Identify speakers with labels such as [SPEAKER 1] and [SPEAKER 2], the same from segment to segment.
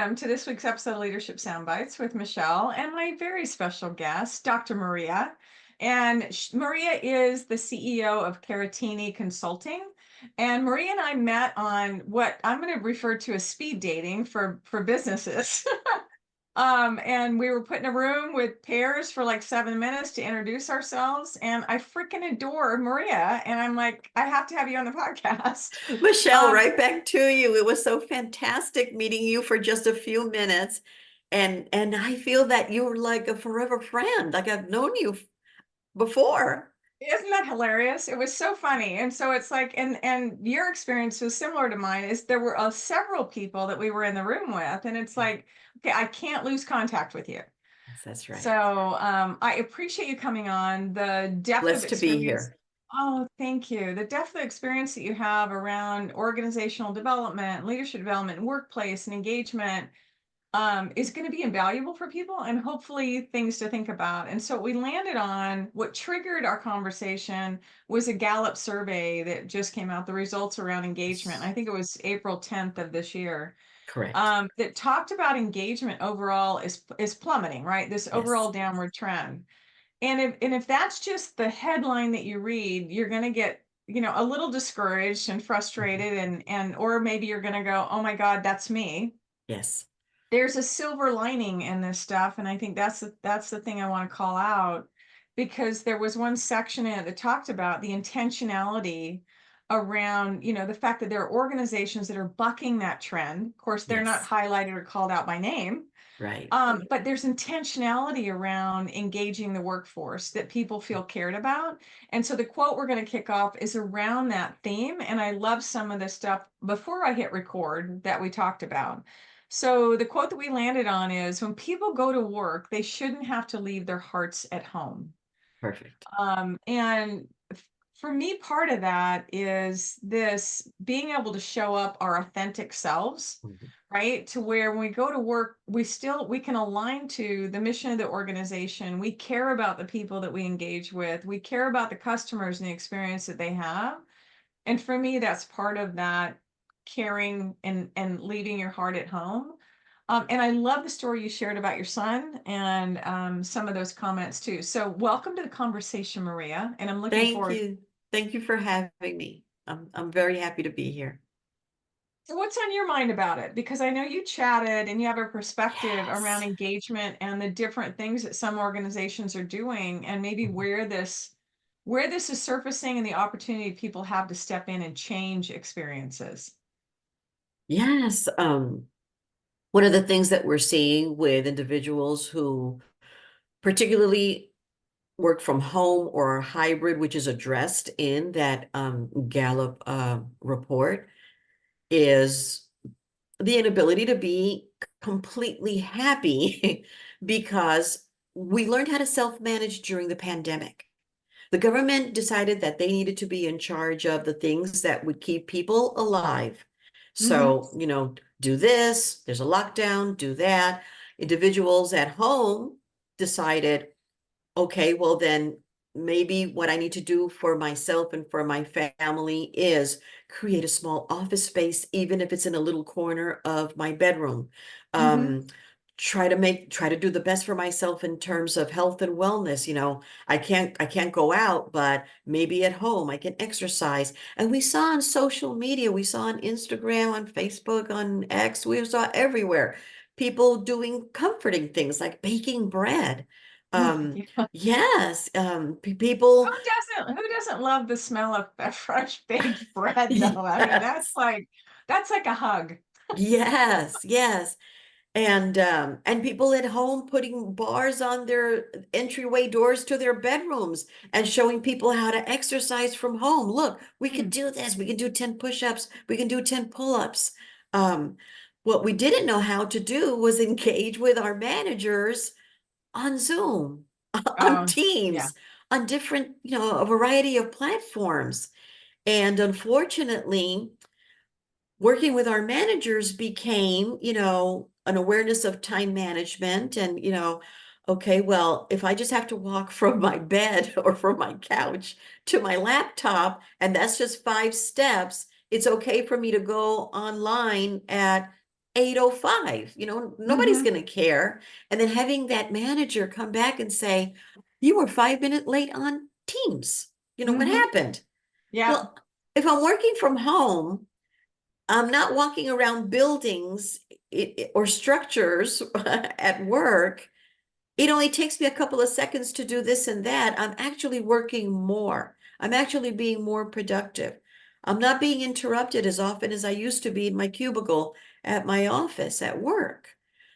[SPEAKER 1] welcome to this week's episode of Leadership Soundbites with Michelle and my very special guest, Dr. Maria. And Maria is the CEO of Caratini Consulting. And Maria and I met on what I'm going to refer to as speed dating for businesses. And we were put in a room with pairs for like 7 minutes to introduce ourselves. And I freaking adore Maria. And I'm like, I have to have you on the podcast.
[SPEAKER 2] Michelle, right back to you. It was so fantastic meeting you for just a few minutes. And I feel that you're like a forever friend. Like I've known you before.
[SPEAKER 1] Isn't that hilarious? It was so funny. And so it's like, and your experience was similar to mine, is there were several people that we were in the room with, and it's like, okay, I can't lose contact with you.
[SPEAKER 2] Yes, that's
[SPEAKER 1] So
[SPEAKER 2] right.
[SPEAKER 1] I appreciate you coming on. The depth of
[SPEAKER 2] Blessed to be
[SPEAKER 1] experience.
[SPEAKER 2] here.
[SPEAKER 1] Oh, thank you. The depth of experience that you have around organizational development, leadership development, workplace and engagement is going to be invaluable for people and hopefully things to think about. And so we landed on what triggered our conversation was a Gallup survey that just came out, the results around engagement. I think it was April 10th of this year,
[SPEAKER 2] Correct.
[SPEAKER 1] that talked about engagement overall is plummeting, right? This
[SPEAKER 2] Yes.
[SPEAKER 1] overall downward trend. And if that's just the headline that you read, you're going to get, a little discouraged and
[SPEAKER 2] Mhm.
[SPEAKER 1] frustrated and or maybe you're going to go, "Oh my God, that's me."
[SPEAKER 2] Yes.
[SPEAKER 1] There's a silver lining in this stuff, and I think that's the thing I want to call out, because there was one section in it that talked about the intentionality around, the fact that there are organizations that are bucking that trend. Of course, they're not
[SPEAKER 2] Yes.
[SPEAKER 1] highlighted or called out by name,
[SPEAKER 2] Right.
[SPEAKER 1] but there's intentionality around engaging the workforce that people feel cared about. And so the quote we're going to kick off is around that theme. And I love some of the stuff before I hit record that we talked about. So the quote that we landed on is, when people go to work, they shouldn't have to leave their hearts at home.
[SPEAKER 2] Perfect.
[SPEAKER 1] And for me, part of that is this being able to show up our authentic selves,
[SPEAKER 2] Mhm.
[SPEAKER 1] right? To where when we go to work, we can align to the mission of the organization. We care about the people that we engage with. We care about the customers and the experience that they have. And for me, that's part of that caring and leaving your heart at home. And I love the story you shared about your son and some of those comments too. So welcome to the conversation, Maria. And I'm looking
[SPEAKER 2] Thank
[SPEAKER 1] forward.
[SPEAKER 2] you. Thank you for having me. I'm very happy to be here.
[SPEAKER 1] So what's on your mind about it? Because I know you chatted and you have a perspective around
[SPEAKER 2] Yes.
[SPEAKER 1] engagement and the different things that some organizations are doing, and maybe
[SPEAKER 2] Mhm.
[SPEAKER 1] where this is surfacing and the opportunity people have to step in and change experiences.
[SPEAKER 2] Yes. One of the things that we're seeing with individuals who particularly work from home or hybrid, which is addressed in that Gallup report, is the inability to be completely happy because we learned how to self-manage during the pandemic. The government decided that they needed to be in charge of the things that would keep people alive.
[SPEAKER 1] Hmm.
[SPEAKER 2] So, do this, there's a lockdown, do that. Individuals at home decided, okay, well, then maybe what I need to do for myself and for my family is create a small office space, even if it's in a little corner of my bedroom.
[SPEAKER 1] Hmm.
[SPEAKER 2] Um, try to do the best for myself in terms of health and wellness. I can't go out, but maybe at home I can exercise. And we saw on social media, we saw on Instagram, on Facebook, on X, we saw everywhere people doing comforting things like baking bread. Um,
[SPEAKER 1] Yeah.
[SPEAKER 2] yes, people,
[SPEAKER 1] Who doesn't love the smell of a fresh baked bread though? I mean, that's
[SPEAKER 2] yes,
[SPEAKER 1] like that's like a hug.
[SPEAKER 2] yes, yes. And people at home putting bars on their entryway doors to their bedrooms and showing people how to exercise from home. Look, we could
[SPEAKER 1] Mm.
[SPEAKER 2] do this. We can do 10 push-ups. We can do 10 pull-ups. Um, what we didn't know how to do was engage with our managers on Zoom, on
[SPEAKER 1] Yeah.
[SPEAKER 2] Teams, on different, a variety of platforms. And unfortunately, working with our managers became, an awareness of time management and, okay, well, if I just have to walk from my bed or from my couch to my laptop, and that's just 5 steps, it's okay for me to go online at 8:05. Nobody's
[SPEAKER 1] Mm-hmm.
[SPEAKER 2] going to care. And then having that manager come back and say, you were 5 minutes late on Teams. What
[SPEAKER 1] Mm-hmm.
[SPEAKER 2] happened?
[SPEAKER 1] Yeah.
[SPEAKER 2] Well, if I'm working from home, I'm not walking around buildings or structures at work. It only takes me a couple of seconds to do this and that. I'm actually working more. I'm actually being more productive. I'm not being interrupted as often as I used to be in my cubicle at my office at work.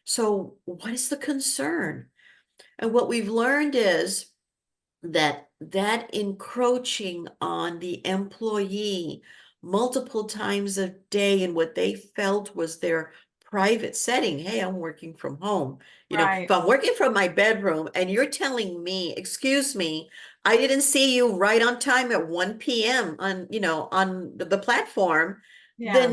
[SPEAKER 2] So, what is the concern? And what we've learned is that encroaching on the employee multiple times a day in what they felt was their private setting. Hey, I'm working from home. If
[SPEAKER 1] Right.
[SPEAKER 2] I'm working from my bedroom and you're telling me, excuse me, I didn't see you right on time at 1 p.m. on the platform,
[SPEAKER 1] Yeah.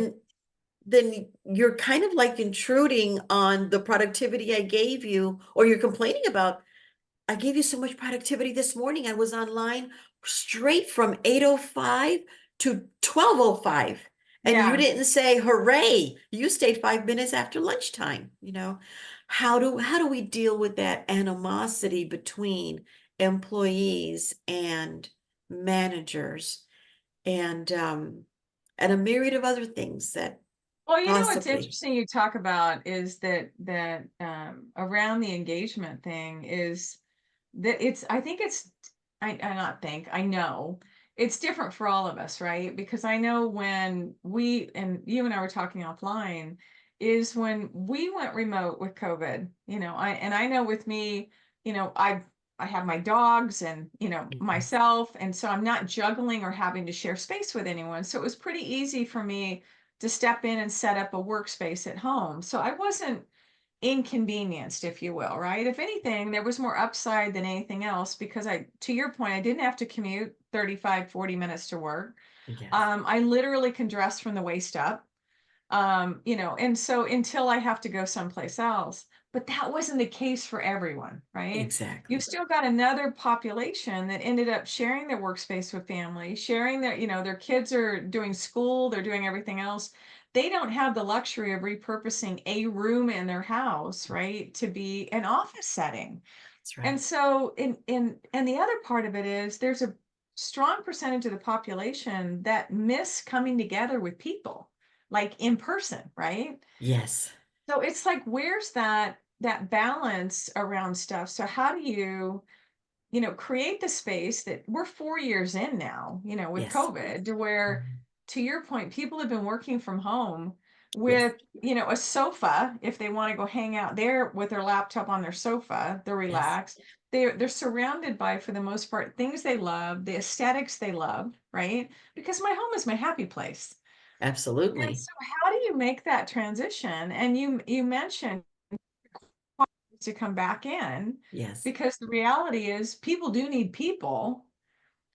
[SPEAKER 2] then you're kind of like intruding on the productivity I gave you, or you're complaining about. I gave you so much productivity this morning. I was online straight from 8:05 to 12:05. And you
[SPEAKER 1] Yeah.
[SPEAKER 2] didn't say hooray. You stayed 5 minutes after lunchtime. How do we deal with that animosity between employees and managers and a myriad of other things that
[SPEAKER 1] Well, what's
[SPEAKER 2] possibly.
[SPEAKER 1] interesting you talk about is that around the engagement thing is that I think I not think, I know it's different for all of us, right? Because I know when and you and I were talking offline, is when we went remote with COVID, I know with me, I have my dogs and,
[SPEAKER 2] Mhm.
[SPEAKER 1] myself. And so I'm not juggling or having to share space with anyone. So it was pretty easy for me to step in and set up a workspace at home. So I wasn't inconvenienced, if you will, right? If anything, there was more upside than anything else because to your point, I didn't have to commute 35, 40 minutes to work.
[SPEAKER 2] Yes,
[SPEAKER 1] I literally can dress from the waist up, and so until I have to go someplace else. But that wasn't the case for everyone, right? You've
[SPEAKER 2] exactly.
[SPEAKER 1] still got another population that ended up sharing their workspace with family, sharing their kids are doing school, they're doing everything else. They don't have the luxury of repurposing a room in their house, right, to be an office setting.
[SPEAKER 2] That's
[SPEAKER 1] And
[SPEAKER 2] right.
[SPEAKER 1] so and the other part of it is there's a strong percentage of the population that miss coming together with people, like in person, right?
[SPEAKER 2] Yes,
[SPEAKER 1] So it's like where's that balance around stuff? So how do you, create the space that we're 4 years in now, with
[SPEAKER 2] yes.
[SPEAKER 1] COVID, to where,
[SPEAKER 2] Mhm.
[SPEAKER 1] to your point, people have been working from home
[SPEAKER 2] Yes,
[SPEAKER 1] with, a sofa. If they want to go hang out there with their laptop on their sofa, they're
[SPEAKER 2] yes,
[SPEAKER 1] relaxed. They're surrounded by, for the most part, things they love, the aesthetics they love, right? Because my home is my happy place. And
[SPEAKER 2] absolutely.
[SPEAKER 1] so how do you make that transition? And you mentioned to come back in,
[SPEAKER 2] Yes.
[SPEAKER 1] because the reality is people do need people.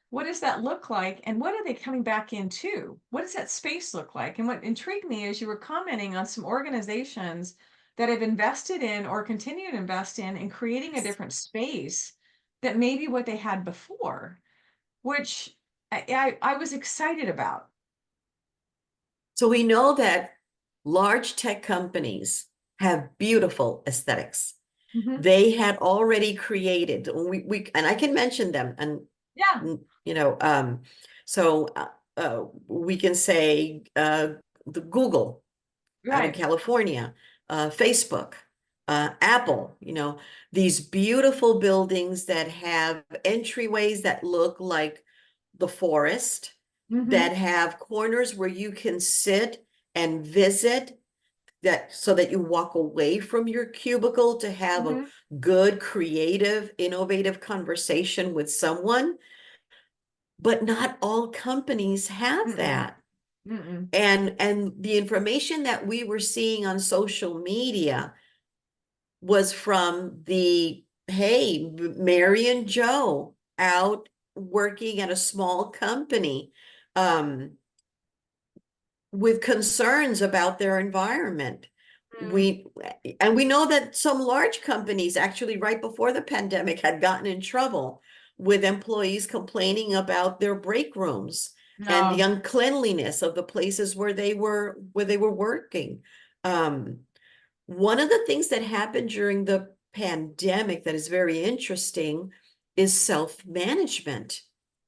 [SPEAKER 1] What does that look like? And what are they coming back into? What does that space look like? And what intrigued me is you were commenting on some organizations that have invested in or continue to invest in creating a
[SPEAKER 2] Yes.
[SPEAKER 1] different space that maybe what they had before, which I was excited about.
[SPEAKER 2] So we know that large tech companies have beautiful aesthetics.
[SPEAKER 1] Hmm.
[SPEAKER 2] They had already created, and I can mention them, and
[SPEAKER 1] Yeah,
[SPEAKER 2] you know, so we can say the Google out in
[SPEAKER 1] right.
[SPEAKER 2] California, Facebook, Apple, these beautiful buildings that have entryways that look like the forest, that
[SPEAKER 1] Hmm.
[SPEAKER 2] have corners where you can sit and visit, that so that you walk away from your cubicle to have a
[SPEAKER 1] Hmm.
[SPEAKER 2] good, creative, innovative conversation with someone. But not all companies have
[SPEAKER 1] Mm-mm.
[SPEAKER 2] that.
[SPEAKER 1] Mm-mm.
[SPEAKER 2] And the information that we were seeing on social media was from the, hey, Mary and Joe out working at a small company, um, with concerns about their environment.
[SPEAKER 1] Mm.
[SPEAKER 2] We know that some large companies actually right before the pandemic had gotten in trouble with employees complaining about their break rooms and the
[SPEAKER 1] No.
[SPEAKER 2] uncleanliness of the places where they were working. One of the things that happened during the pandemic that is very interesting is self-management.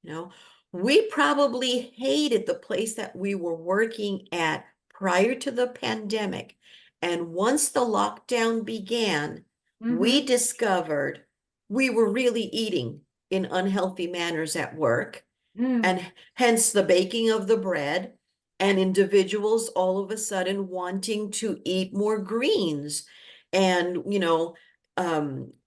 [SPEAKER 2] You know, we probably hated the place that we were working at prior to the pandemic. And once the lockdown began, we
[SPEAKER 1] Mm-hmm.
[SPEAKER 2] discovered we were really eating in unhealthy manners at work,
[SPEAKER 1] Mm,
[SPEAKER 2] and hence the baking of the bread, and individuals all of a sudden wanting to eat more greens. And,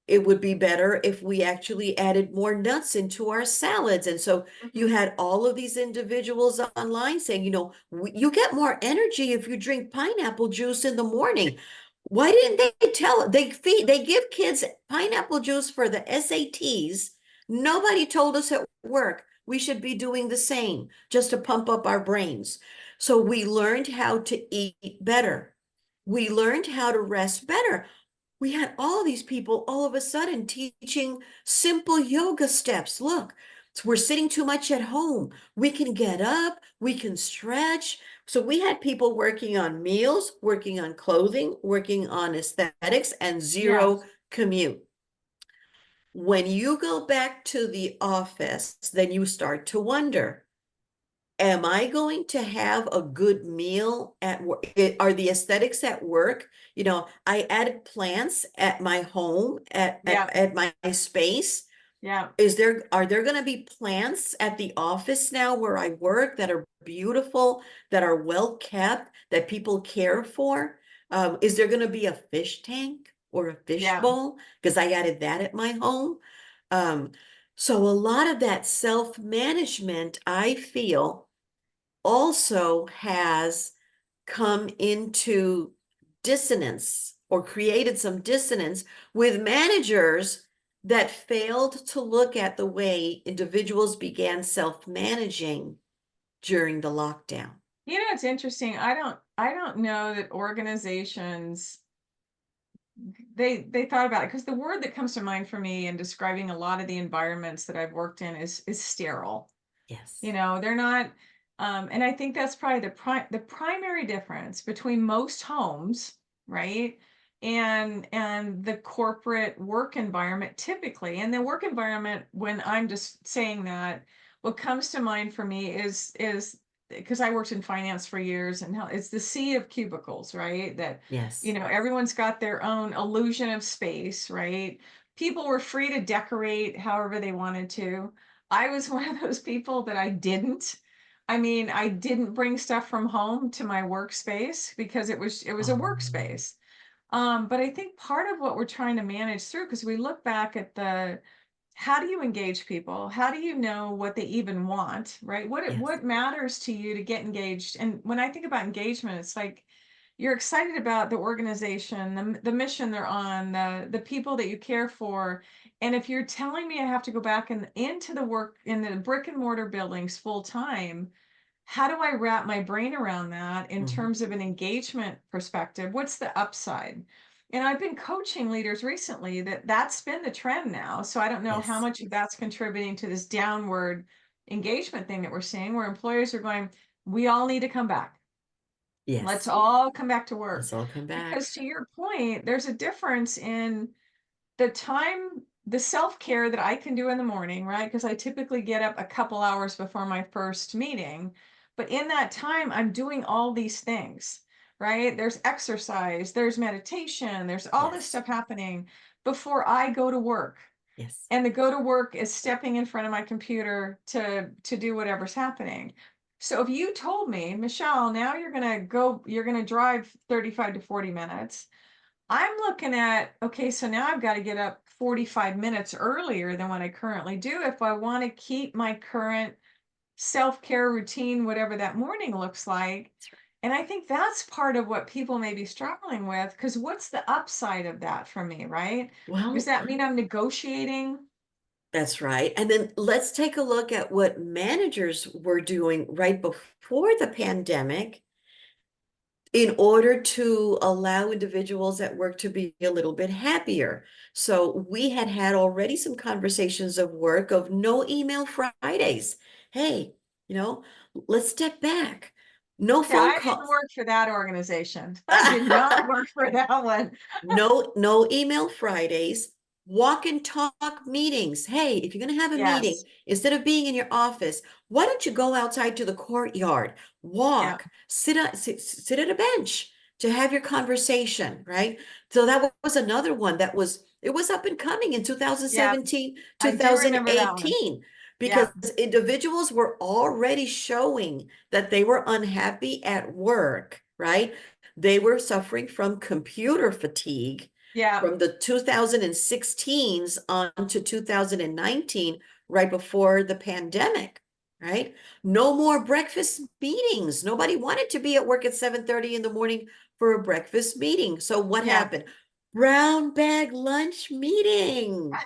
[SPEAKER 2] it would be better if we actually added more nuts into our salads. And so you
[SPEAKER 1] mhm.
[SPEAKER 2] had all of these individuals online saying, you get more energy if you drink pineapple juice in the morning. Why didn't they they give kids pineapple juice for the SATs? Nobody told us at work we should be doing the same just to pump up our brains. So we learned how to eat better. We learned how to rest better. We had all these people all of a sudden teaching simple yoga steps. Look, we're sitting too much at home. We can get up, we can stretch. So we had people working on meals, working on clothing, working on aesthetics, and zero
[SPEAKER 1] Yes.
[SPEAKER 2] commute. When you go back to the office, then you start to wonder, am I going to have a good meal at work? Are the aesthetics at work? I added plants at my home,
[SPEAKER 1] Yeah.
[SPEAKER 2] at my space.
[SPEAKER 1] Yeah.
[SPEAKER 2] Are there going to be plants at the office now where I work that are beautiful, that are well kept, that people care for? Is there going to be a fish tank or a fish
[SPEAKER 1] Yeah.
[SPEAKER 2] bowl? Because I added that at my home. Um, so a lot of that self-management, I feel, also has come into dissonance or created some dissonance with managers that failed to look at the way individuals began self-managing during the lockdown.
[SPEAKER 1] It's interesting. I don't know that organizations they thought about it, because the word that comes to mind for me in describing a lot of the environments that I've worked in is sterile.
[SPEAKER 2] Yes.
[SPEAKER 1] They're not, and I think that's probably the primary difference between most homes, right? And the corporate work environment typically. And the work environment, when I'm just saying that, what comes to mind for me is because I worked in finance for years, and how it's the sea of cubicles, right? That
[SPEAKER 2] Yes.
[SPEAKER 1] everyone's got their own illusion of space, right? People were free to decorate however they wanted to. I was one of those people that I didn't. I mean, I didn't bring stuff from home to my workspace because it was a
[SPEAKER 2] Um,
[SPEAKER 1] workspace. But I think part of what we're trying to manage through, because we look back at the how do you engage people? How do you know what they even want, right?
[SPEAKER 2] yes.
[SPEAKER 1] What matters to you to get engaged? And when I think about engagement, it's like you're excited about the organization, the mission they're on, the people that you care for. And if you're telling me I have to go back into the work in the brick and mortar buildings full time, how do I wrap my brain around that in
[SPEAKER 2] Mhm.
[SPEAKER 1] terms of an engagement perspective? What's the upside? And I've been coaching leaders recently that's been the trend now. So I don't know how
[SPEAKER 2] Yes.
[SPEAKER 1] much of that's contributing to this downward engagement thing that we're seeing, where employers are going, we all need to come back. Let's
[SPEAKER 2] Yes.
[SPEAKER 1] all come back to work.
[SPEAKER 2] Let's all come
[SPEAKER 1] Because
[SPEAKER 2] back.
[SPEAKER 1] to your point, there's a difference in the time, the self-care that I can do in the morning, right? Because I typically get up a couple hours before my first meeting. But in that time, I'm doing all these things, right? There's exercise, there's meditation, there's all this
[SPEAKER 2] Yes.
[SPEAKER 1] stuff happening before I go to work.
[SPEAKER 2] Yes.
[SPEAKER 1] And the go to work is stepping in front of my computer to do whatever's happening. So if you told me, Michelle, now you're gonna drive 35 to 40 minutes, I'm looking at, okay, so now I've got to get up 45 minutes earlier than what I currently do if I want to keep my current self-care routine, whatever that morning looks like.
[SPEAKER 2] That's right.
[SPEAKER 1] And I think that's part of what people may be struggling with, because what's the upside of that for me, right? Does
[SPEAKER 2] Well,
[SPEAKER 1] that mean I'm negotiating?
[SPEAKER 2] that's right. And then let's take a look at what managers were doing right before the pandemic in order to allow individuals at work to be a little bit happier. So we had already some conversations of work of no email Fridays. Hey, you know, let's step back. No
[SPEAKER 1] Yeah,
[SPEAKER 2] phone
[SPEAKER 1] I didn't
[SPEAKER 2] calls.
[SPEAKER 1] work for that organization. I did not work for that one.
[SPEAKER 2] No email Fridays, walk and talk meetings. Hey, if you're going to have a meeting,
[SPEAKER 1] Yes.
[SPEAKER 2] instead of being in your office, why don't you go outside to the courtyard,
[SPEAKER 1] Yeah.
[SPEAKER 2] walk, sit at a bench to have your conversation, right? So that was another one that it was up and coming in
[SPEAKER 1] Yeah.
[SPEAKER 2] 2017,
[SPEAKER 1] I do remember that one.
[SPEAKER 2] 2018, because
[SPEAKER 1] Yeah.
[SPEAKER 2] individuals were already showing that they were unhappy at work, right? They were suffering from computer fatigue
[SPEAKER 1] Yeah.
[SPEAKER 2] from the 2016s on to 2019, right before the pandemic, right? No more breakfast meetings. Nobody wanted to be at work at 7:30 in the morning for a breakfast meeting. So what
[SPEAKER 1] Yeah.
[SPEAKER 2] happened? Brown bag lunch meeting,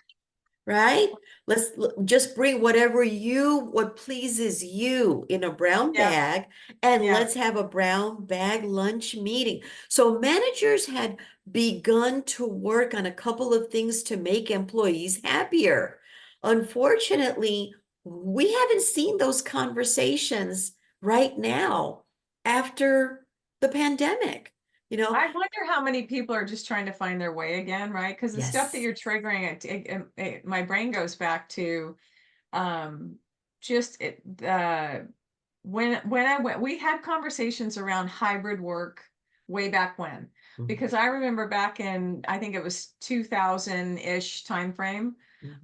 [SPEAKER 2] right? Let's just bring what pleases you in a brown
[SPEAKER 1] Yeah.
[SPEAKER 2] bag, and
[SPEAKER 1] Yeah.
[SPEAKER 2] let's have a brown bag lunch meeting. So managers had begun to work on a couple of things to make employees happier. Unfortunately, we haven't seen those conversations right now after the pandemic. You know,
[SPEAKER 1] I wonder how many people are just trying to find their way again, right? Because the stuff that
[SPEAKER 2] yes,
[SPEAKER 1] you're triggering, my brain goes back to um, just when I went, we had conversations around hybrid work way back when,
[SPEAKER 2] mhm,
[SPEAKER 1] because I remember back in, I think it was 2000-ish timeframe,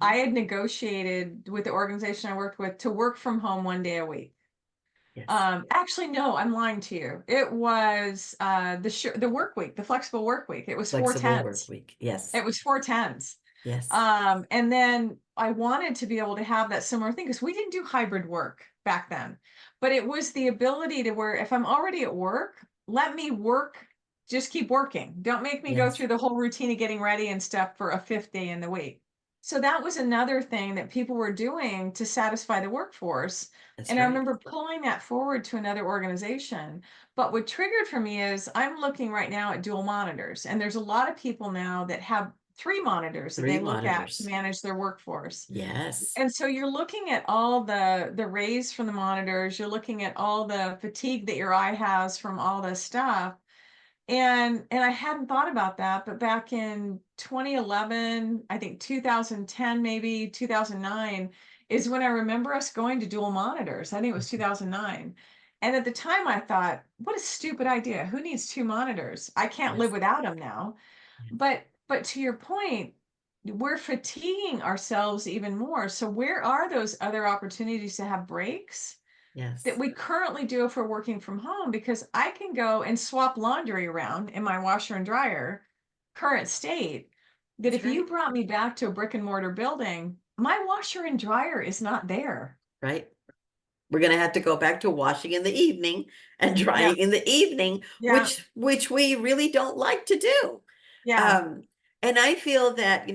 [SPEAKER 1] I
[SPEAKER 2] mhm,
[SPEAKER 1] had negotiated with the organization I worked with to work from home 1 day a week.
[SPEAKER 2] yes,
[SPEAKER 1] Actually, no, I'm lying to you. It was the work week, the flexible work week. It was four
[SPEAKER 2] flexible work
[SPEAKER 1] tens.
[SPEAKER 2] week. Yes,
[SPEAKER 1] It was 4/10s.
[SPEAKER 2] yes.
[SPEAKER 1] And then I wanted to be able to have that similar thing because we didn't do hybrid work back then. But it was the ability to where if I'm already at work, let me work, just keep working. Don't make me go
[SPEAKER 2] Yes,
[SPEAKER 1] through the whole routine of getting ready and stuff for a fifth day in the week. So that was another thing that people were doing to satisfy the workforce.
[SPEAKER 2] that's
[SPEAKER 1] And I
[SPEAKER 2] right.
[SPEAKER 1] remember pulling that forward to another organization. But what triggered for me is I'm looking right now at dual monitors, and there's a lot of people now that have three monitors that they
[SPEAKER 2] Three
[SPEAKER 1] look at to
[SPEAKER 2] monitors.
[SPEAKER 1] manage their workforce.
[SPEAKER 2] Yes,
[SPEAKER 1] And so you're looking at all the rays from the monitors, you're looking at all the fatigue that your eye has from all this stuff. And I hadn't thought about that, but back in 2011, I think 2010, maybe 2009 is when I remember us going to dual monitors. I think it was
[SPEAKER 2] mhm,
[SPEAKER 1] 2009. And at the time I thought, what a stupid idea. Who needs two monitors? I can't live
[SPEAKER 2] yes,
[SPEAKER 1] without them now.
[SPEAKER 2] yes,
[SPEAKER 1] But to your point, we're fatiguing ourselves even more. So where are those other opportunities to have breaks that
[SPEAKER 2] yes,
[SPEAKER 1] we currently do if we're working from home? Because I can go and swap laundry around in my washer and dryer, current state, that
[SPEAKER 2] that's
[SPEAKER 1] if you
[SPEAKER 2] right,
[SPEAKER 1] brought me back to a brick and mortar building, my washer and dryer is not there.
[SPEAKER 2] right. We're gonna have to go back to washing in the evening and
[SPEAKER 1] Yeah,
[SPEAKER 2] drying in the evening,
[SPEAKER 1] yeah,
[SPEAKER 2] which we really don't like to do.
[SPEAKER 1] yeah,
[SPEAKER 2] Um, and I feel that,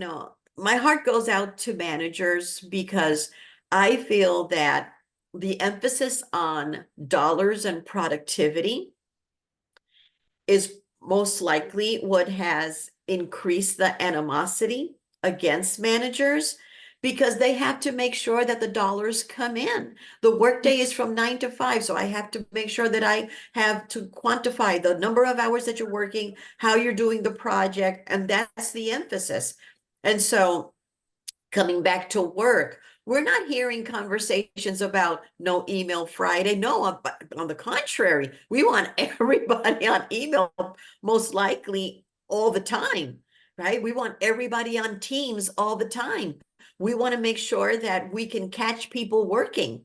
[SPEAKER 2] my heart goes out to managers because I feel that the emphasis on dollars and productivity is most likely what has increased the animosity against managers because they have to make sure that the dollars come in. The workday is from 9 to 5, so I have to make sure that I have to quantify the number of hours that you're working, how you're doing the project, and that's the emphasis. And so coming back to work, we're not hearing conversations about no email Friday. No, on the contrary, we want everybody on email most likely all the time, right? We want everybody on Teams all the time. We want to make sure that we can catch people working.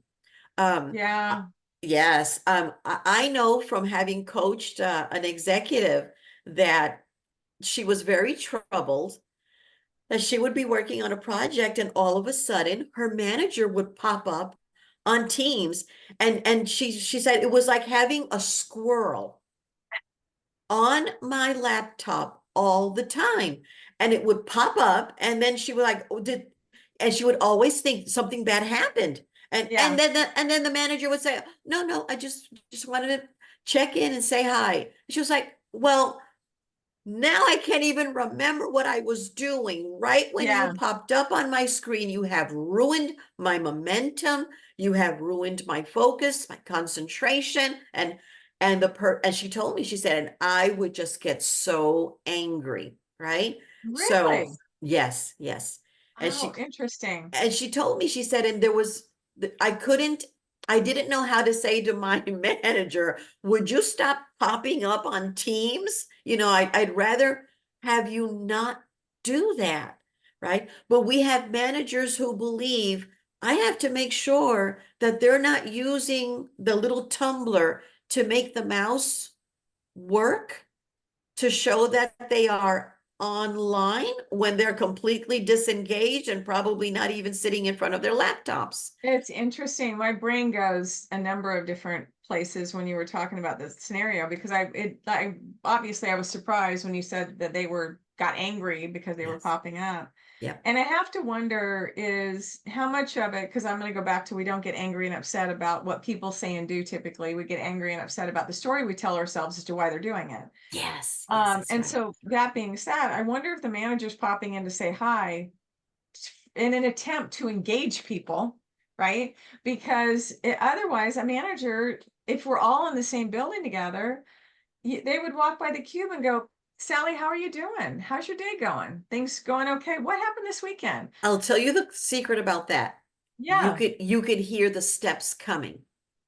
[SPEAKER 2] Uh,
[SPEAKER 1] yeah,
[SPEAKER 2] yes, I know from having coached an executive that she was very troubled that she would be working on a project and all of a sudden her manager would pop up on Teams, and she said it was like having a squirrel on my laptop all the time, and it would pop up and then she would like, oh, did and she would always think something bad happened, and
[SPEAKER 1] yeah,
[SPEAKER 2] and then the manager would say, no, I just wanted to check in and say hi. She was like, well, now I can't even remember what I was doing. Right when you
[SPEAKER 1] yeah,
[SPEAKER 2] popped up on my screen, you have ruined my momentum. You have ruined my focus, my concentration. And And she told me, she said, and I would just get so angry, right? So
[SPEAKER 1] Really?
[SPEAKER 2] yes, yes. And
[SPEAKER 1] Oh, interesting.
[SPEAKER 2] she told me, she said, and there was, I couldn't, I didn't know how to say to my manager, would you stop popping up on Teams? I'd rather have you not do that, right? But we have managers who believe I have to make sure that they're not using the little tumbler to make the mouse work to show that they are online when they're completely disengaged and probably not even sitting in front of their laptops.
[SPEAKER 1] It's interesting. My brain goes a number of different places when you were talking about this scenario because I obviously I was surprised when you said that they got angry because they were
[SPEAKER 2] Yes.
[SPEAKER 1] popping up.
[SPEAKER 2] Yep.
[SPEAKER 1] And I have to wonder is how much of it, because I'm going to go back to we don't get angry and upset about what people say and do typically. We get angry and upset about the story we tell ourselves as to why they're doing it.
[SPEAKER 2] Yes. Yes, that's
[SPEAKER 1] And
[SPEAKER 2] right.
[SPEAKER 1] so that being said, I wonder if the manager's popping in to say hi in an attempt to engage people, right? Because otherwise, a manager, if we're all in the same building together, they would walk by the cube and go, Sally, how are you doing? How's your day going? Things going okay? What happened this weekend?
[SPEAKER 2] I'll tell you the secret about that. You
[SPEAKER 1] Yeah.
[SPEAKER 2] could you could hear the steps coming.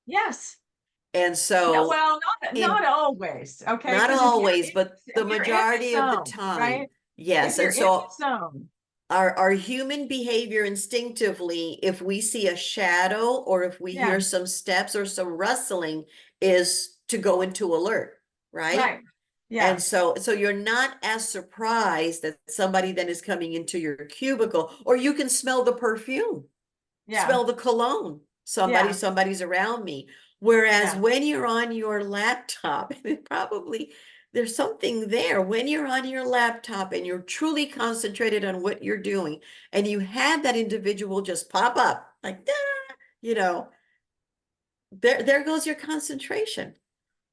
[SPEAKER 1] Yes.
[SPEAKER 2] And
[SPEAKER 1] No,
[SPEAKER 2] so
[SPEAKER 1] well, not
[SPEAKER 2] in
[SPEAKER 1] always. Okay.
[SPEAKER 2] not
[SPEAKER 1] Because
[SPEAKER 2] always, but the
[SPEAKER 1] if you're in the
[SPEAKER 2] majority of the
[SPEAKER 1] zone,
[SPEAKER 2] time,
[SPEAKER 1] right? If
[SPEAKER 2] yes.
[SPEAKER 1] you're
[SPEAKER 2] And
[SPEAKER 1] in the
[SPEAKER 2] so
[SPEAKER 1] zone,
[SPEAKER 2] our human behavior instinctively, if we see a shadow or if we
[SPEAKER 1] yeah,
[SPEAKER 2] hear some steps or some rustling, is to go into alert, right?
[SPEAKER 1] right. Yeah,
[SPEAKER 2] And so you're not as surprised that somebody then is coming into your cubicle, or you can smell the perfume,
[SPEAKER 1] yeah,
[SPEAKER 2] smell the cologne.
[SPEAKER 1] yeah,
[SPEAKER 2] Somebody's around me. Whereas
[SPEAKER 1] yeah.
[SPEAKER 2] when you're on your laptop, probably there's something there. When you're on your laptop and you're truly concentrated on what you're doing, and you have that individual just pop up like, you know, there goes your concentration.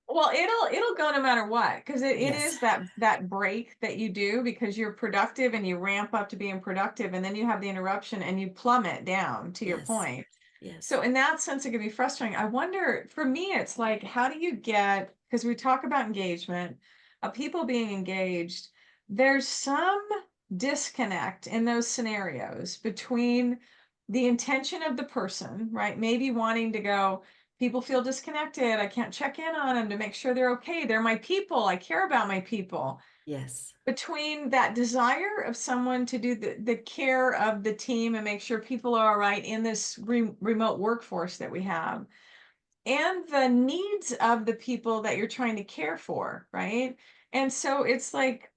[SPEAKER 1] Well, it'll go no matter what, because it
[SPEAKER 2] Yes,
[SPEAKER 1] is that break that you do because you're productive and you ramp up to being productive, and then you have the interruption and you plummet down to your
[SPEAKER 2] yes,
[SPEAKER 1] point.
[SPEAKER 2] yes,
[SPEAKER 1] So in that sense, it can be frustrating. I wonder, for me, it's like, how do you get, because we talk about engagement, people being engaged, there's some disconnect in those scenarios between the intention of the person, right? Maybe wanting to go, people feel disconnected. I can't check in on them to make sure they're okay. They're my people. I care about my people.
[SPEAKER 2] yes,
[SPEAKER 1] Between that desire of someone to do the care of the team and make sure people are all right in this remote workforce that we have, and the needs of the people that you're trying to care for, right? And so it's like,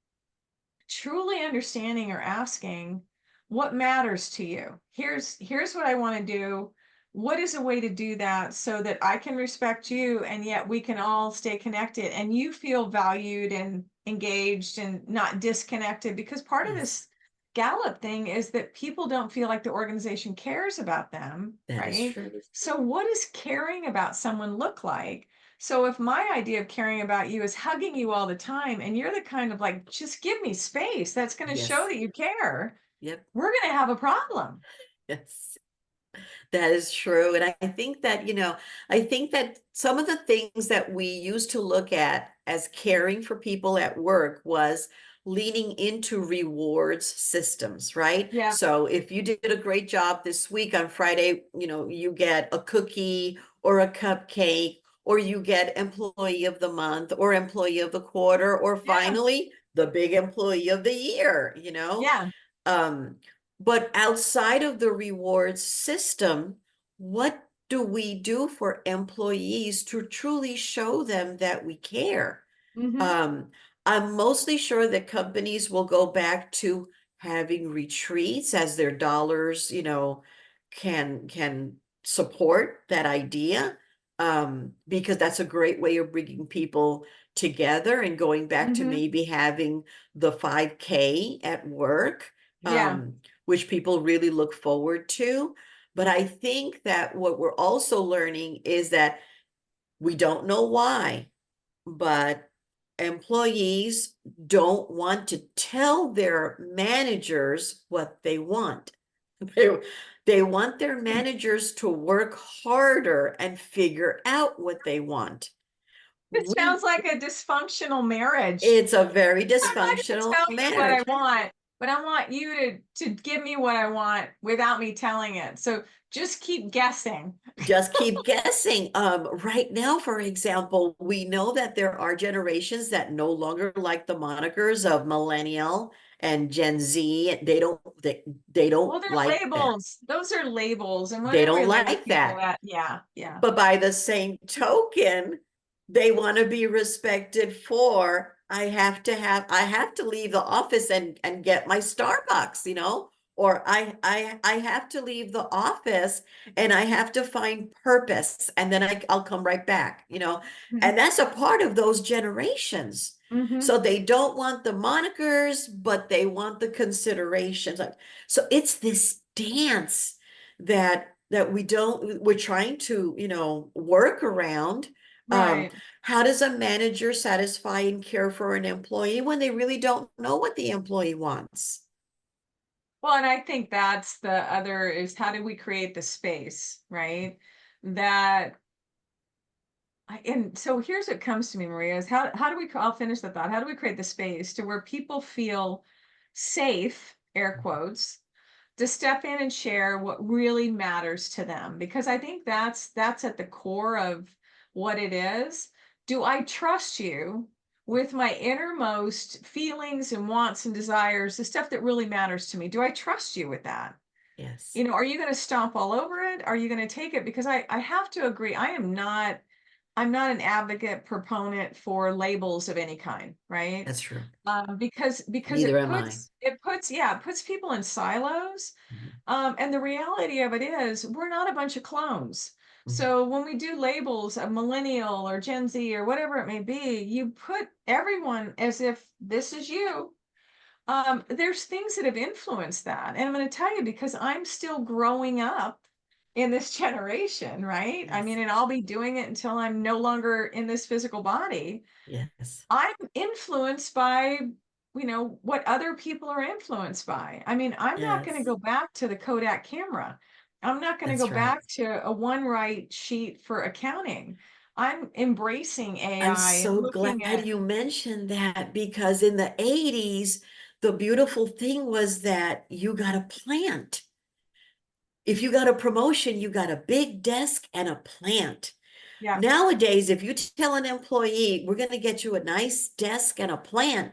[SPEAKER 1] truly understanding or asking what matters to you. Here's what I want to do. What is a way to do that so that I can respect you and yet we can all stay connected and you feel valued and engaged and not disconnected? Because part of
[SPEAKER 2] yes.
[SPEAKER 1] this Gallup thing is that people don't feel like the organization cares about them,
[SPEAKER 2] That is
[SPEAKER 1] right?
[SPEAKER 2] true.
[SPEAKER 1] So what does caring about someone look like? So if my idea of caring about you is hugging you all the time and you're the kind of like, just give me space, that's going to show
[SPEAKER 2] Yes.
[SPEAKER 1] that you care,
[SPEAKER 2] Yep.
[SPEAKER 1] we're going to have a problem.
[SPEAKER 2] Yes. That is true. And I think that, I think that some of the things that we used to look at as caring for people at work was leaning into rewards systems, right?
[SPEAKER 1] Yeah.
[SPEAKER 2] So if you did a great job this week on Friday, you get a cookie or a cupcake, or you get employee of the month or employee of the quarter, or
[SPEAKER 1] Yeah.
[SPEAKER 2] finally the big employee of the year.
[SPEAKER 1] Yeah.
[SPEAKER 2] Um, but outside of the rewards system, what do we do for employees to truly show them that we care?
[SPEAKER 1] Hmm.
[SPEAKER 2] Um, I'm mostly sure that companies will go back to having retreats as their dollars, can support that idea. Because that's a great way of bringing people together and going back to
[SPEAKER 1] Hmm.
[SPEAKER 2] maybe having the 5K at work,
[SPEAKER 1] Yeah.
[SPEAKER 2] which people really look forward to. But I think that what we're also learning is that we don't know why, but employees don't want to tell their managers what they want. They, they want their managers to work harder and figure out what they want.
[SPEAKER 1] It sounds like a dysfunctional marriage.
[SPEAKER 2] It's a very
[SPEAKER 1] I'm not gonna
[SPEAKER 2] dysfunctional
[SPEAKER 1] tell you what I
[SPEAKER 2] marriage.
[SPEAKER 1] want, but I want you to give me what I want without me telling it. So just keep guessing.
[SPEAKER 2] Just keep guessing. Right now, for example, we know that there are generations that no longer like the monikers of millennial and Gen Z. They
[SPEAKER 1] Well,
[SPEAKER 2] don't
[SPEAKER 1] they're
[SPEAKER 2] like that.
[SPEAKER 1] labels. Those are labels. And
[SPEAKER 2] They
[SPEAKER 1] whenever we
[SPEAKER 2] don't
[SPEAKER 1] label
[SPEAKER 2] like
[SPEAKER 1] people
[SPEAKER 2] that.
[SPEAKER 1] that, yeah, yeah.
[SPEAKER 2] But by the same token, they want to be respected for I have to leave the office and get my Starbucks, or I have to leave the office and I have to find purpose and then I'll come right back,
[SPEAKER 1] Mhm.
[SPEAKER 2] and that's a part of those generations.
[SPEAKER 1] Mhm.
[SPEAKER 2] So they don't want the monikers, but they want the considerations. So it's this dance that we're trying to, work around. Um,
[SPEAKER 1] Right.
[SPEAKER 2] how does a manager satisfy and care for an employee when they really don't know what the employee wants?
[SPEAKER 1] Well, and I think that's the other is how do we create the space, right? That and so here's what comes to me, Maria, is how do we I'll finish the thought. How do we create the space to where people feel safe, air quotes, to step in and share what really matters to them? Because I think that's at the core of what it is. Do I trust you with my innermost feelings and wants and desires, the stuff that really matters to me? Do I trust you with that?
[SPEAKER 2] Yes,
[SPEAKER 1] Are you going to stomp all over it? Are you going to take it? Because I have to agree, I'm not an advocate proponent for labels of any kind, right?
[SPEAKER 2] that's true.
[SPEAKER 1] Because
[SPEAKER 2] Neither am I.
[SPEAKER 1] it puts people in silos.
[SPEAKER 2] Mhm,
[SPEAKER 1] And the reality of it is we're not a bunch of clones.
[SPEAKER 2] mhm.
[SPEAKER 1] So when we do labels of millennial or Gen Z or whatever it may be, you put everyone as if this is you. There's things that have influenced that. And I'm going to tell you because I'm still growing up in this generation, right? I
[SPEAKER 2] Yes,
[SPEAKER 1] mean, and I'll be doing it until I'm no longer in this physical body.
[SPEAKER 2] yes,
[SPEAKER 1] I'm influenced by, what other people are influenced by. I mean, I'm not going to
[SPEAKER 2] yes,
[SPEAKER 1] go back to the Kodak camera. I'm not going to
[SPEAKER 2] that's
[SPEAKER 1] go
[SPEAKER 2] right.
[SPEAKER 1] back to a one write sheet for accounting. I'm embracing
[SPEAKER 2] I'm
[SPEAKER 1] AI and
[SPEAKER 2] so glad
[SPEAKER 1] looking at,
[SPEAKER 2] you mentioned that because in the 80s, the beautiful thing was that you got a plant. If you got a promotion, you got a big desk and a plant.
[SPEAKER 1] yeah.
[SPEAKER 2] Nowadays, if you tell an employee, we're going to get you a nice desk and a plant,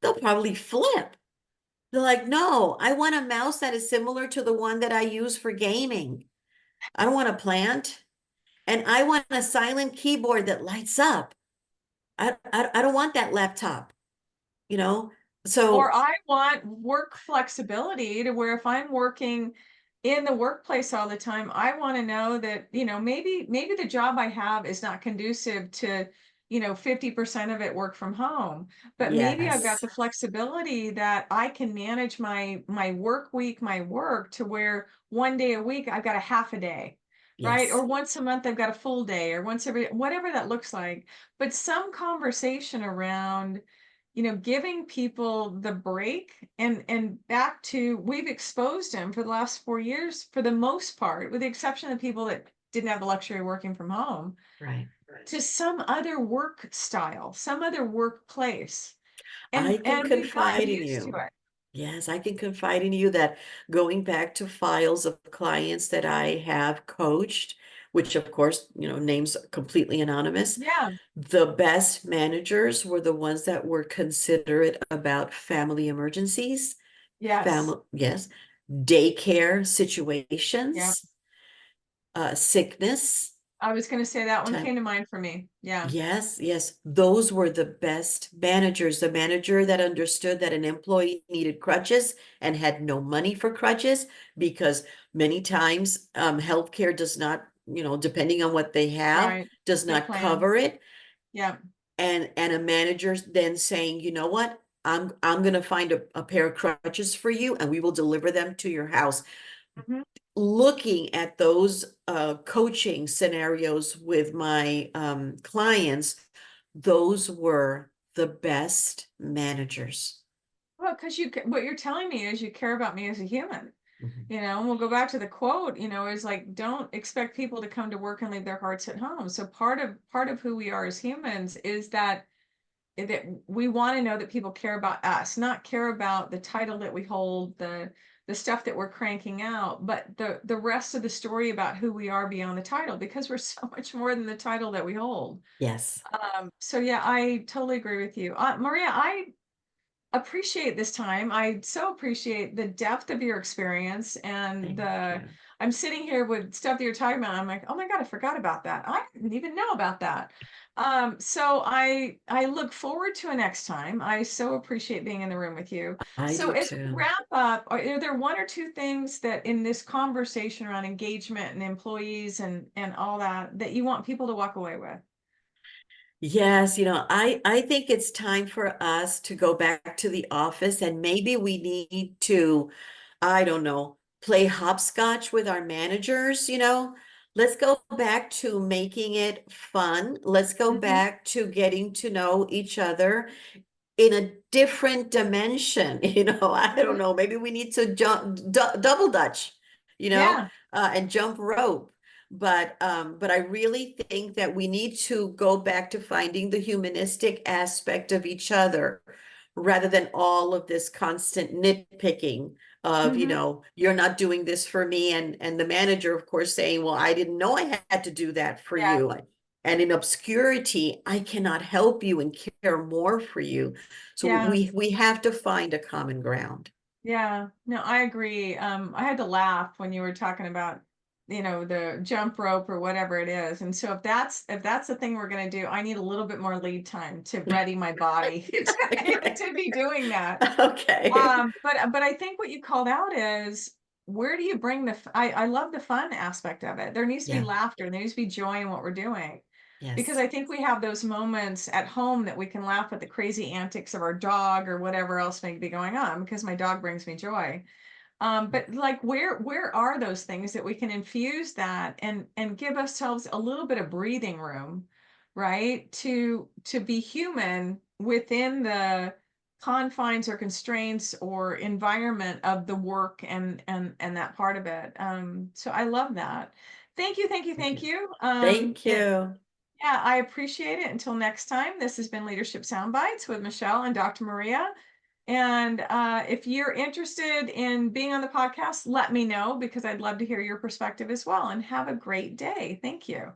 [SPEAKER 2] they'll probably flip. They're like, no, I want a mouse that is similar to the one that I use for gaming. I don't want a plant. And I want a silent keyboard that lights up. I don't want that laptop, you know?
[SPEAKER 1] Or
[SPEAKER 2] So,
[SPEAKER 1] I want work flexibility to where if I'm working in the workplace all the time, I want to know that, maybe the job I have is not conducive to, 50% of it work from home, but maybe I've got
[SPEAKER 2] yes,
[SPEAKER 1] the flexibility that I can manage my work week, my work to where one day a week I've got a half a day. Right.
[SPEAKER 2] yes,
[SPEAKER 1] Or once a month, I've got a full day, or once every, whatever that looks like. But some conversation around giving people the break and back to we've exposed them for the last 4 years for the most part, with the exception of people that didn't have the luxury of working from home,
[SPEAKER 2] right.
[SPEAKER 1] to some other work style, some other workplace.
[SPEAKER 2] I can
[SPEAKER 1] And we've gotten
[SPEAKER 2] confide in
[SPEAKER 1] used to
[SPEAKER 2] you.
[SPEAKER 1] it.
[SPEAKER 2] Yes, I can confide in you that going back to files of clients that I have coached, which of course, names completely anonymous,
[SPEAKER 1] Yeah.
[SPEAKER 2] the best managers were the ones that were considerate about family emergencies,
[SPEAKER 1] Yes.
[SPEAKER 2] family, yes, daycare
[SPEAKER 1] Yeah.
[SPEAKER 2] situations, sickness.
[SPEAKER 1] I was going to say that one
[SPEAKER 2] Time.
[SPEAKER 1] came to mind for me. Yeah.
[SPEAKER 2] Yes, yes, those were the best managers. The manager that understood that an employee needed crutches and had no money for crutches because many times healthcare does not, depending on what they have,
[SPEAKER 1] Right.
[SPEAKER 2] does
[SPEAKER 1] Their
[SPEAKER 2] not
[SPEAKER 1] plan.
[SPEAKER 2] cover it.
[SPEAKER 1] Yeah.
[SPEAKER 2] And a manager then saying, you know what? I'm gonna find a pair of crutches for you and we will deliver them to your house.
[SPEAKER 1] Mhm.
[SPEAKER 2] Looking at those coaching scenarios with my clients, those were the best managers.
[SPEAKER 1] Well, because what you're telling me is you care about me as a human.
[SPEAKER 2] Mhm.
[SPEAKER 1] And we'll go back to the quote, is like, don't expect people to come to work and leave their hearts at home. So part of who we are as humans is that we want to know that people care about us, not care about the title that we hold, the stuff that we're cranking out, but the rest of the story about who we are beyond the title, because we're so much more than the title that we hold.
[SPEAKER 2] Yes.
[SPEAKER 1] So yeah, I totally agree with you. Maria, I appreciate this time. I so appreciate the depth of your experience and
[SPEAKER 2] Thank you.
[SPEAKER 1] I'm sitting here with stuff that you're talking about. I'm like, oh my God, I forgot about that. I didn't even know about that. So I look forward to a next time. I so appreciate being in the room with you.
[SPEAKER 2] I
[SPEAKER 1] So
[SPEAKER 2] do
[SPEAKER 1] as we
[SPEAKER 2] too.
[SPEAKER 1] wrap up, are there one or two things that in this conversation around engagement and employees and all that you want people to walk away with?
[SPEAKER 2] Yes, I think it's time for us to go back to the office and maybe we need to, I don't know, play hopscotch with our managers. Let's go back to making it fun. Let's go
[SPEAKER 1] Mhm.
[SPEAKER 2] back to getting to know each other in a different dimension. I don't
[SPEAKER 1] Mhm.
[SPEAKER 2] know, maybe we need to jump double dutch,
[SPEAKER 1] Yeah.
[SPEAKER 2] and jump rope. But I really think that we need to go back to finding the humanistic aspect of each other rather than all of this constant nitpicking of,
[SPEAKER 1] Mhm.
[SPEAKER 2] you're not doing this for me, and the manager, of course, saying, well, I didn't know I had to do that for
[SPEAKER 1] Yeah.
[SPEAKER 2] you. And in obscurity, I cannot help you and care more for you. So
[SPEAKER 1] Yeah.
[SPEAKER 2] we have to find a common ground.
[SPEAKER 1] Yeah, no, I agree. I had to laugh when you were talking about, the jump rope or whatever it is. And so if that's the thing we're gonna do, I need a little bit more lead time to ready my body
[SPEAKER 2] Okay.
[SPEAKER 1] to be doing that.
[SPEAKER 2] Okay.
[SPEAKER 1] But I think what you called out is, where do you bring I love the fun aspect of it. There needs to be
[SPEAKER 2] Yeah.
[SPEAKER 1] laughter, there needs to be joy in what we're doing. Because
[SPEAKER 2] Yes.
[SPEAKER 1] I think we have those moments at home that we can laugh at the crazy antics of our dog or whatever else may be going on, because my dog brings me joy. But like, where are those things that we can infuse that and give ourselves a little bit of breathing room, right? To be human within the confines or constraints or environment of the work and that part of it. So I love that. Thank you, thank you,
[SPEAKER 2] Thank
[SPEAKER 1] thank
[SPEAKER 2] you.
[SPEAKER 1] you.
[SPEAKER 2] Thank you.
[SPEAKER 1] Yeah, I appreciate it. Until next time, this has been Leadership Soundbites with Michelle and Dr. Maria. And if you're interested in being on the podcast, let me know, because I'd love to hear your perspective as well. And have a great day. Thank you.